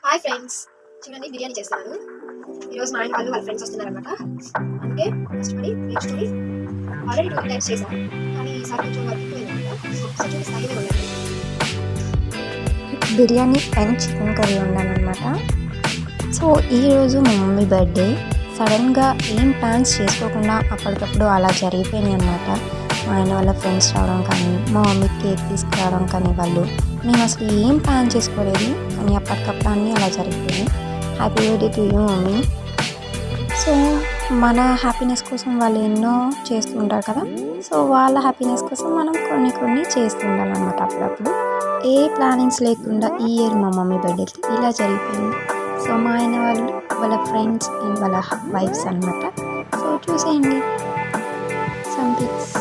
Hi friends, చూడండి బిర్యానీ చేస్తున్నాను. ఈరోజు మా ఆయన వాళ్ళు వాళ్ళ ఫ్రెండ్స్ వస్తున్నారనమాట. అందుకే కష్టపడి నేర్చుకొని ఆల్రెడీ 2 టైమ్స్ చేశాను, కానీ ఈసారి కొంచెం వర్క్ ఎక్కువైందనమాట. ఒకసారి చూపిస్తాను ఏమేమి ఉండాలి. బిర్యానీ అండ్ చికెన్ కర్రీ వండానమాట. సో ఈరోజు మా మమ్మీ బర్త్డే. సడన్గా ఏం ప్లాన్స్ చేసుకోకుండా అప్పటికప్పుడు అలా జరిగిపోయినాయి అనమాట. మా ఆయన వాళ్ళ ఫ్రెండ్స్ రావడం కానీ, మా మమ్మీ కేక్ తీసుకురావడం కానీ, మేము అసలు ఏం ప్లాన్ చేసుకోలేదు, కానీ అప్పటికప్పుడు అన్నీ అలా జరిగిపోయాయి. Happy birthday to you mummy. So మన హ్యాపీనెస్ కోసం వాళ్ళు ఎన్నో చేస్తూ ఉంటారు కదా. సో వాళ్ళ హ్యాపీనెస్ కోసం మనం కొన్ని చేస్తూ ఉండాలన్నమాట. అప్పుడప్పుడు ఏ ప్లానింగ్స్ లేకుండా ఈ ఇయర్ మా మమ్మీ బర్త్డే ఇలా జరిగిపోయింది. సో మా ఆయన వాళ్ళు వాళ్ళ ఫ్రెండ్స్ అండ్ వాళ్ళ వైఫ్స్ అనమాట. సో చూసేయండి సమ్ పిక్స్.